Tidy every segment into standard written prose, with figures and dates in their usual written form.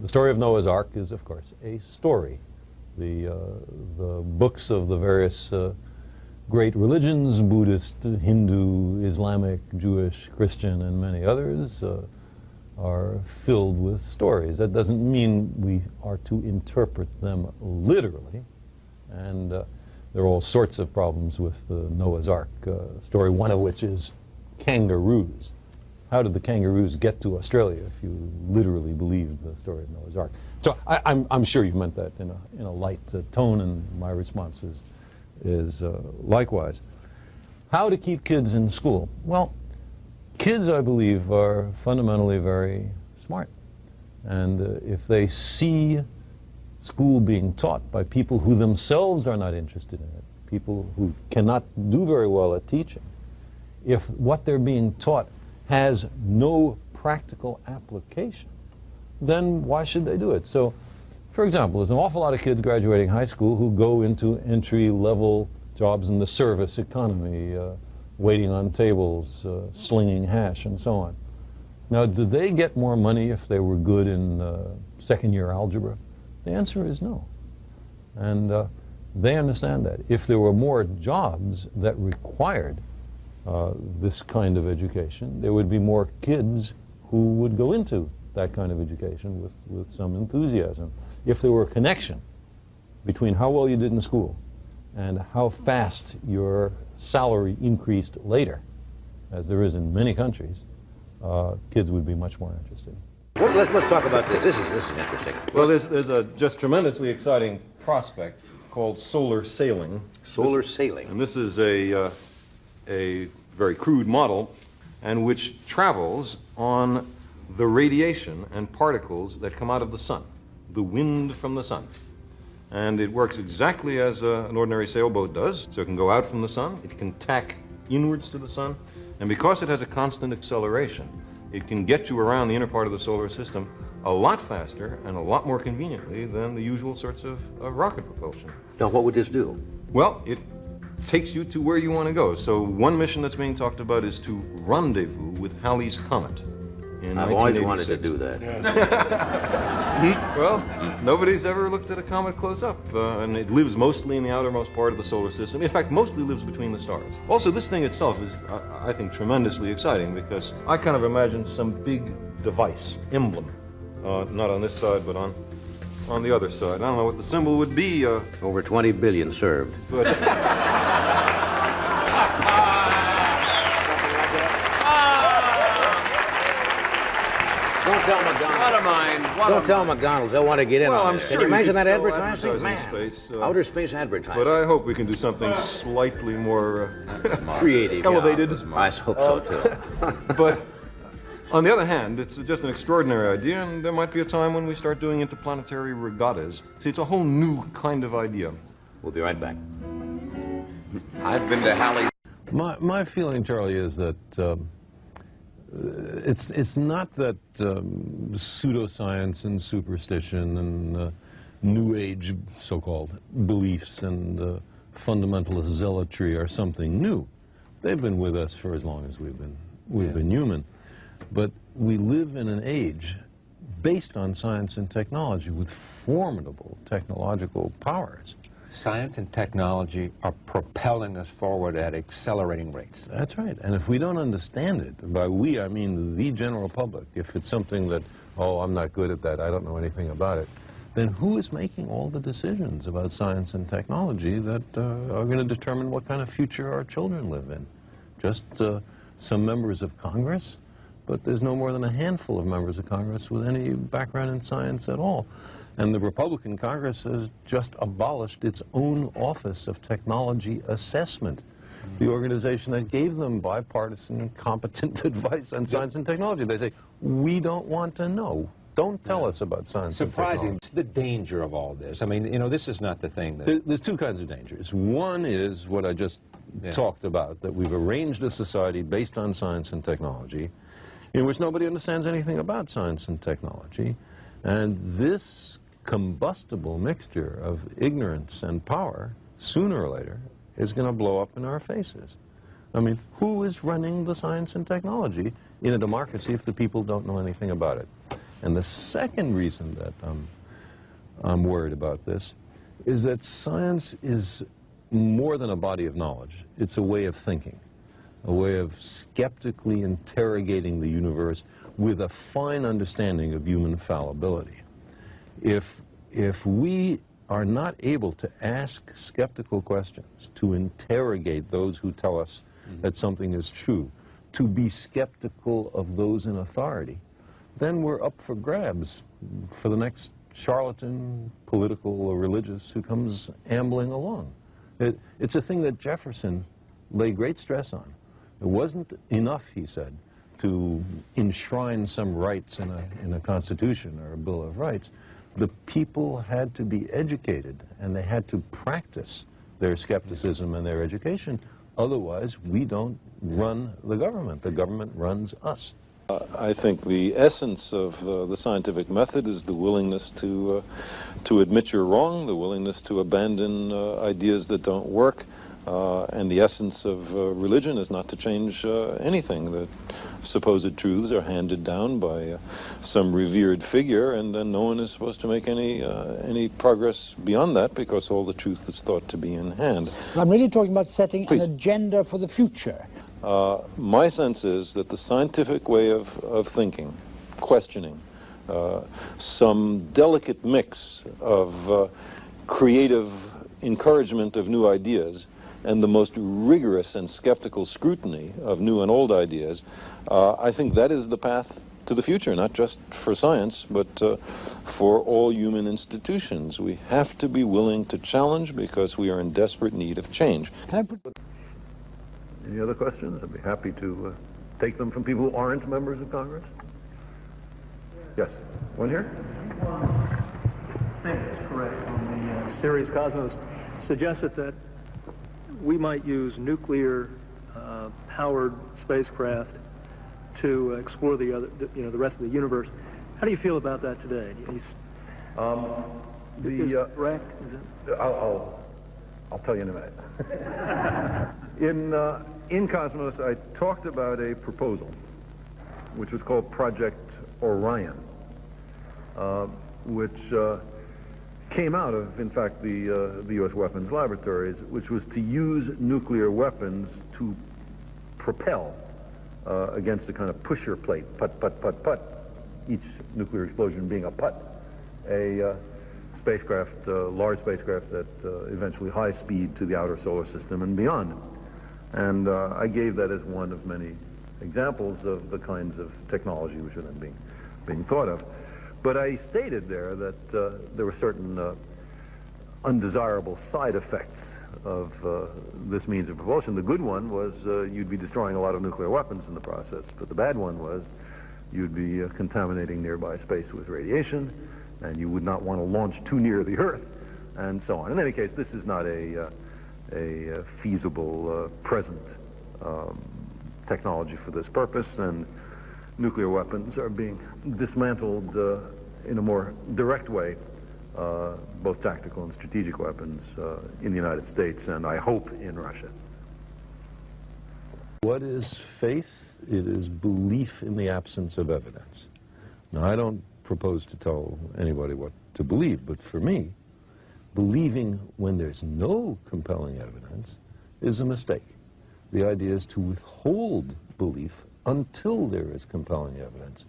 The story of Noah's Ark is, of course, a story. The books of the various great religions, Buddhist, Hindu, Islamic, Jewish, Christian, and many others, are filled with stories. That doesn't mean we are to interpret them literally, and there are all sorts of problems with the Noah's Ark story, one of which is kangaroos. How did the kangaroos get to Australia if you literally believed the story of Noah's Ark? So I'm sure you meant that in a light tone, and my response is likewise. How to keep kids in school? Well, kids, I believe, are fundamentally very smart. And if they see school being taught by people who themselves are not interested in it, people who cannot do very well at teaching, if what they're being taught has no practical application, then why should they do it? So, for example, there's an awful lot of kids graduating high school who go into entry-level jobs in the service economy, waiting on tables, slinging hash, and so on. Now, do they get more money if they were good in second-year algebra? The answer is no. And they understand that. If there were more jobs that required this kind of education, there would be more kids who would go into that kind of education with some enthusiasm. If there were a connection between how well you did in school and how fast your salary increased later, as there is in many countries, kids would be much more interested. Well, let's talk about this. This is interesting. Well, there's a just tremendously exciting prospect called solar sailing. Solar sailing. And this is a very crude model, and which travels on the radiation and particles that come out of the sun, the wind from the sun. And it works exactly as an ordinary sailboat does. So it can go out from the sun, it can tack inwards to the sun, and because it has a constant acceleration, it can get you around the inner part of the solar system a lot faster and a lot more conveniently than the usual sorts of rocket propulsion. Now, what would this do? Well, it takes you to where you want to go. So one mission that's being talked about is to rendezvous with Halley's Comet in I've 1986. always wanted to do that. Well, nobody's ever looked at a comet close up, and it lives mostly in the outermost part of the solar system. In fact, mostly lives between the stars. Also, this thing itself is, I think, tremendously exciting, because I kind of imagine some big device, emblem, not on this side, but on the other side. I don't know what the symbol would be. Over 20 billion served. But Don't tell McDonald's. What am I? Don't tell McDonald's. They'll want to get in well, on I'm this. sure Can you imagine could that sell advertising? Man, space, outer space advertising. but I hope we can do something slightly more creative, elevated. Yeah, I hope so too. But on the other hand, it's just an extraordinary idea, and there might be a time when we start doing interplanetary regattas. See, it's a whole new kind of idea. We'll be right back. I've been to Halley. My feeling, Charlie, is that it's not that pseudoscience and superstition and New Age so-called beliefs and fundamentalist zealotry are something new. They've been with us for as long as we've been human. But we live in an age based on science and technology with formidable technological powers. Science and technology are propelling us forward at accelerating rates. That's right. And if we don't understand it, by we I mean the general public, if it's something that, oh, I'm not good at that, I don't know anything about it, then who is making all the decisions about science and technology that are going to determine what kind of future our children live in? Just some members of Congress? But there's no more than a handful of members of Congress with any background in science at all. And the Republican Congress has just abolished its own Office of Technology Assessment, the organization that gave them bipartisan and competent advice on science and technology. They say, we don't want to know. Don't tell us about science and technology. Surprising, the danger of all this. I mean, you know, this is not the thing that... There's two kinds of dangers. One is what I just talked about, that we've arranged a society based on science and technology, in which nobody understands anything about science and technology, and this combustible mixture of ignorance and power, sooner or later, is going to blow up in our faces. I mean, who is running the science and technology in a democracy if the people don't know anything about it? And the second reason that I'm worried about this is that science is more than a body of knowledge. It's a way of thinking, a way of skeptically interrogating the universe with a fine understanding of human fallibility. If we are not able to ask skeptical questions, to interrogate those who tell us that something is true, to be skeptical of those in authority, then we're up for grabs for the next charlatan, political or religious, who comes ambling along. It's a thing that Jefferson laid great stress on. It wasn't enough, he said, to enshrine some rights in a constitution or a Bill of Rights. The people had to be educated, and they had to practice their skepticism and their education. Otherwise, we don't run the government runs us. I think the essence of the scientific method is the willingness to admit you're wrong, the willingness to abandon ideas that don't work, and the essence of religion is not to change anything. The supposed truths are handed down by some revered figure, and then no one is supposed to make any progress beyond that, because all the truth is thought to be in hand. I'm really talking about setting Please. an agenda for the future. My sense is that the scientific way of thinking, questioning, some delicate mix of creative encouragement of new ideas and the most rigorous and skeptical scrutiny of new and old ideas, I think that is the path to the future, not just for science, but for all human institutions. We have to be willing to challenge because we are in desperate need of change. Can I put... Any other questions? I'd be happy to take them from people who aren't members of Congress. Yes, one here? I think it's correct on the series Cosmos suggested that we might use nuclear powered spacecraft to explore the rest of the universe. How do you feel about that today? Is it correct? Is it? I'll tell you in a minute. In Cosmos, I talked about a proposal, which was called Project Orion, which came out of, in fact, the U.S. weapons laboratories, which was to use nuclear weapons to propel against a kind of pusher plate, putt, each nuclear explosion being a putt, a spacecraft, large spacecraft that eventually high speed to the outer solar system and beyond. And I gave that as one of many examples of the kinds of technology which are then being thought of. But I stated there that there were certain undesirable side effects of this means of propulsion. The good one was you'd be destroying a lot of nuclear weapons in the process, but the bad one was you'd be contaminating nearby space with radiation, and you would not want to launch too near the Earth, and so on. In any case, this is not a feasible present technology for this purpose, and nuclear weapons are being dismantled in a more direct way, both tactical and strategic weapons in the United States, and I hope in Russia. What is faith? It is belief in the absence of evidence. Now, I don't propose to tell anybody what to believe, but for me, believing when there's no compelling evidence is a mistake. The idea is to withhold belief until there is compelling evidence.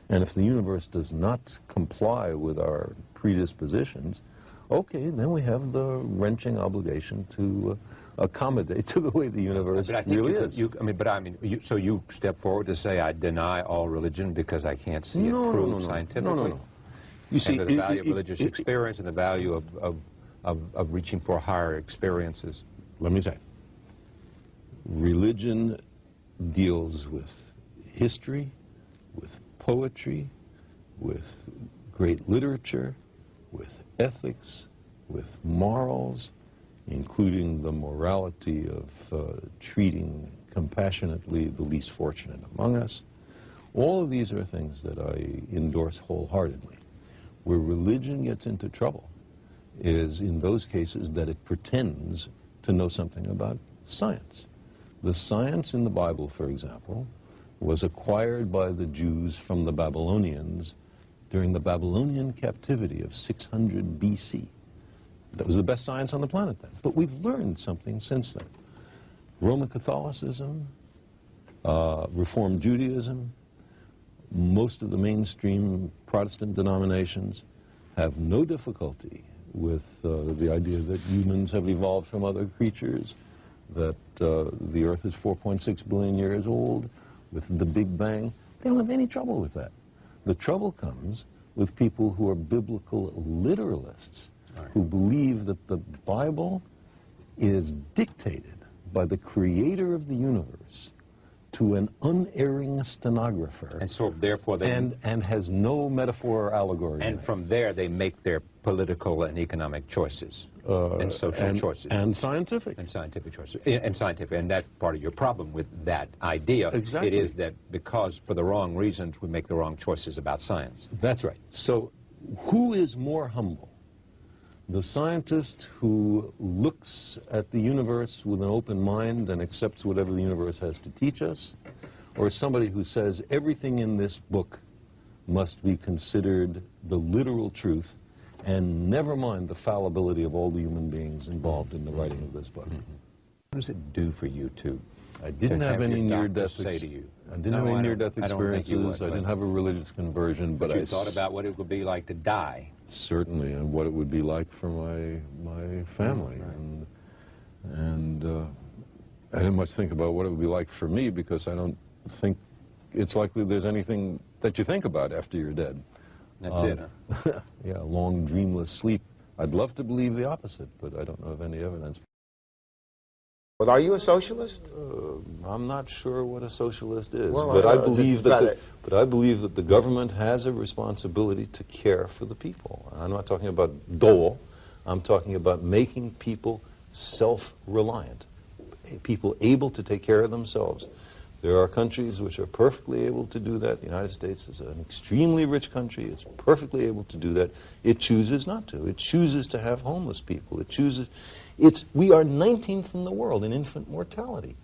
And if the universe does not comply with our predispositions, okay, then we have the wrenching obligation to accommodate to the way the universe really is. So you step forward to say, I deny all religion because I can't see it proved scientifically? No. You see, and the value of religious experience and the value of reaching for higher experiences. Let me say, religion deals with history, with poetry, with great literature, with ethics, with morals, including the morality of treating compassionately the least fortunate among us. All of these are things that I endorse wholeheartedly. Where religion gets into trouble is in those cases that it pretends to know something about science. The science in the Bible, for example, was acquired by the Jews from the Babylonians during the Babylonian captivity of 600 BC. That was the best science on the planet then. But we've learned something since then. Roman Catholicism, Reformed Judaism, most of the mainstream Protestant denominations have no difficulty with the idea that humans have evolved from other creatures, that the Earth is 4.6 billion years old, with the Big Bang. They don't have any trouble with that. The trouble comes with people who are biblical literalists, who believe that the Bible is dictated by the creator of the universe to an unerring stenographer. And so therefore they... And has no metaphor or allegory. And from there they make their political and economic choices. And social choices. And scientific. And scientific choices. And scientific. And that's part of your problem with that idea. Exactly. It is that because for the wrong reasons we make the wrong choices about science. That's right. So who is more humble? The scientist who looks at the universe with an open mind and accepts whatever the universe has to teach us, or somebody who says everything in this book must be considered the literal truth and never mind the fallibility of all the human beings involved in the writing of this book? What does it do for you to I didn't have any near-death say to you? I didn't have any near-death experiences. I didn't have a religious conversion, but you thought about what it would be like to die. Certainly, and what it would be like for my family, and I didn't much think about what it would be like for me, because I don't think it's likely there's anything that you think about after you're dead. That's it, huh? Yeah, long dreamless sleep. I'd love to believe the opposite, but I don't know of any evidence. Well, are you a socialist? I'm not sure what a socialist is, Well, but I just believe try that the government has a responsibility to care for the people. I'm not talking about dole. I'm talking about making people self-reliant, people able to take care of themselves. There are countries which are perfectly able to do that. The United States is an extremely rich country. It's perfectly able to do that. It chooses not to. It chooses to have homeless people. It chooses... We are 19th in the world in infant mortality.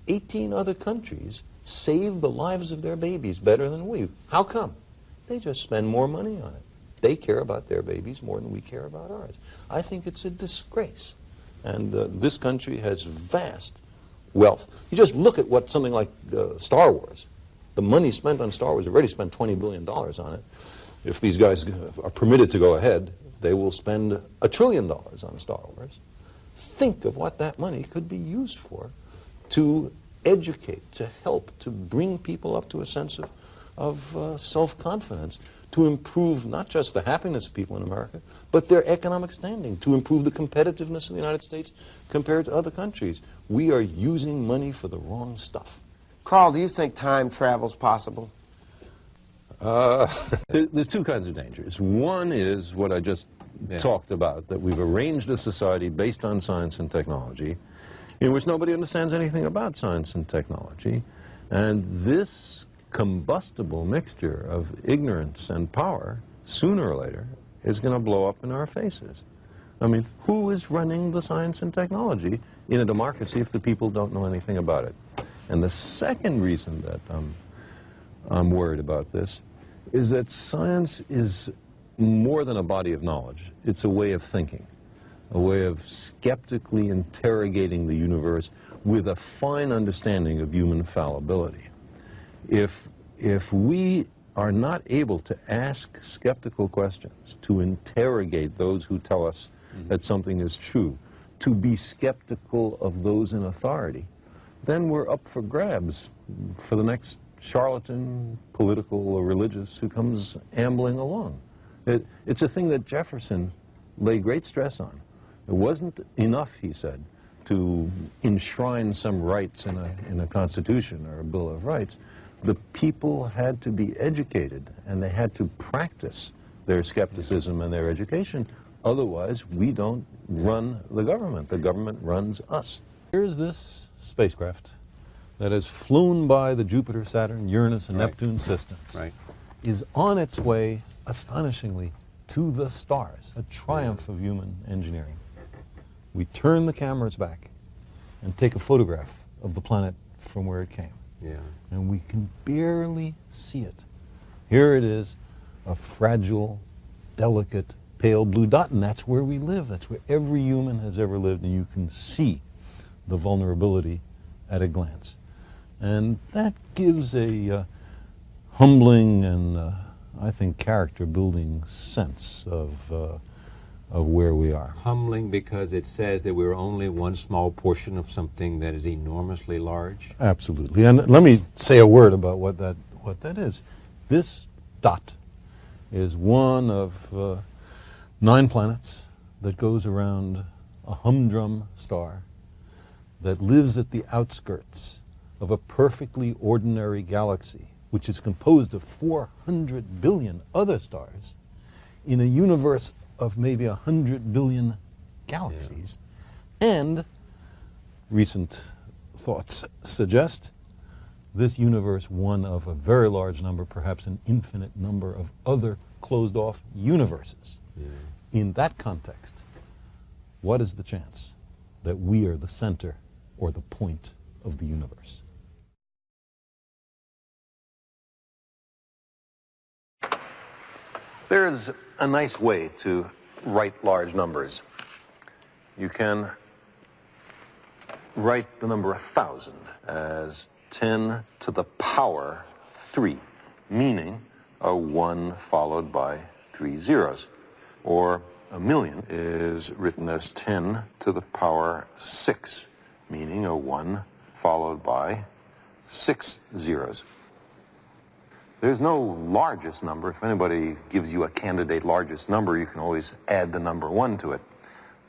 18 other countries save the lives of their babies better than we. How come? They just spend more money on it. They care about their babies more than we care about ours. I think it's a disgrace. And this country has vast wealth. You just look at what something like Star Wars. The money spent on Star Wars, already spent $20 billion on it. If these guys are permitted to go ahead, they will spend $1 trillion on Star Wars. Think of what that money could be used for, to educate, to help, to bring people up to a sense of self-confidence, to improve not just the happiness of people in America, but their economic standing, to improve the competitiveness of the United States compared to other countries. We are using money for the wrong stuff. Carl, do you think time travel's possible? There's two kinds of dangers. One is what I just talked about, that we've arranged a society based on science and technology in which nobody understands anything about science and technology, and this combustible mixture of ignorance and power, sooner or later, is going to blow up in our faces. I mean, who is running the science and technology in a democracy if the people don't know anything about it? And the second reason that I'm worried about this is that science is more than a body of knowledge. It's a way of thinking, a way of skeptically interrogating the universe with a fine understanding of human fallibility. If we are not able to ask skeptical questions, to interrogate those who tell us that something is true, to be skeptical of those in authority, then we're up for grabs for the next charlatan, political or religious, who comes ambling along. It's a thing that Jefferson laid great stress on. It wasn't enough, he said, to enshrine some rights in a constitution or a Bill of Rights. The people had to be educated, and they had to practice their skepticism and their education. Otherwise, we don't run the government. The government runs us. Here's this spacecraft that has flown by the Jupiter, Saturn, Uranus, and Neptune systems, is on its way, astonishingly, to the stars, a triumph of human engineering. We turn the cameras back and take a photograph of the planet from where it came. And we can barely see it. Here it is, a fragile, delicate, pale blue dot, and that's where we live. That's where every human has ever lived, and you can see the vulnerability at a glance. And that gives a humbling and, I think, character-building sense of where we are. Humbling because it says that we're only one small portion of something that is enormously large. Absolutely. And let me say a word about what that is. This dot is one of 9 planets that goes around a humdrum star that lives at the outskirts of a perfectly ordinary galaxy, which is composed of 400 billion other stars in a universe of maybe 100 billion galaxies. Yeah. And recent thoughts suggest this universe one of a very large number, perhaps an infinite number of other closed-off universes. Yeah. In that context, what is the chance that we are the center or the point of the universe? There's a nice way to write large numbers. You can write the number 1,000 as 10 to the power 3, meaning a 1 followed by 3 zeros. Or 1,000,000 is written as 10 to the power 6, meaning a 1 followed by 6 zeros. There's no largest number. If anybody gives you a candidate largest number, you can always add the number 1 to it.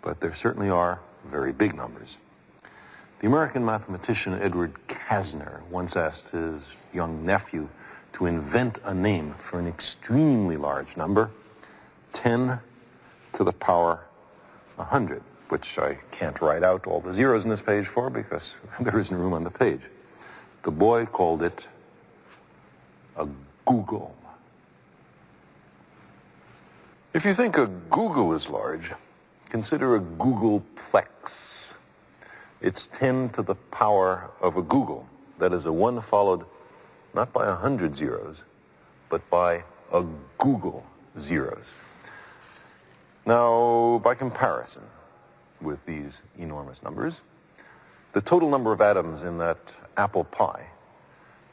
But there certainly are very big numbers. The American mathematician Edward Kasner once asked his young nephew to invent a name for an extremely large number, 10 to the power 100, which I can't write out all the zeros in this page for because there isn't room on the page. The boy called it a Google. If you think a Google is large, consider a Googleplex. It's 10 to the power of a Google. That is a 1 followed not by 100 zeros, but by a Google zeros. Now, by comparison with these enormous numbers, the total number of atoms in that apple pie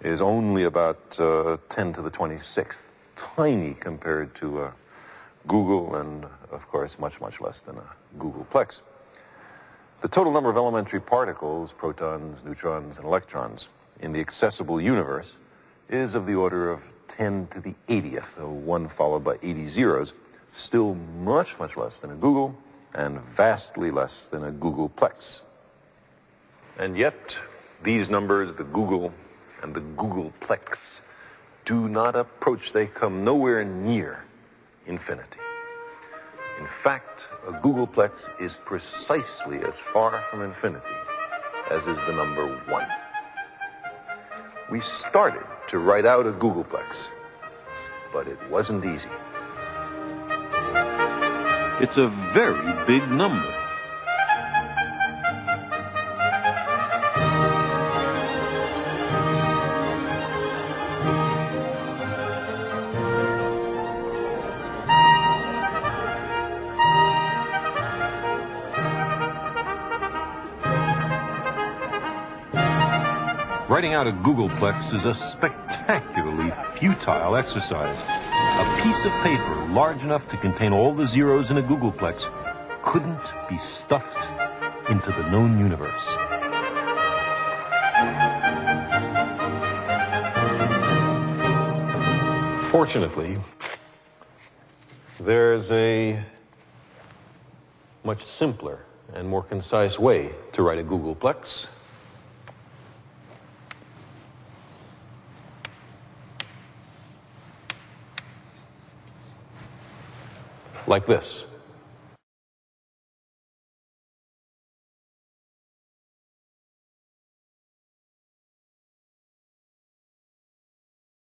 is only about 10 to the 26th, tiny compared to a Google, and of course much, much less than a Googleplex. The total number of elementary particles, protons, neutrons, and electrons in the accessible universe is of the order of 10 to the 80th, so 1 followed by 80 zeros, still much, much less than a Google, and vastly less than a Googleplex. And yet, these numbers, the Google and the Googleplex, do not approach, they come nowhere near infinity. In fact, a Googleplex is precisely as far from infinity as is the number 1. We started to write out a Googleplex, but it wasn't easy. It's a very big number. Writing out a Googleplex is a spectacularly futile exercise. A piece of paper large enough to contain all the zeros in a Googleplex couldn't be stuffed into the known universe. Fortunately, there's a much simpler and more concise way to write a Googleplex. Like this.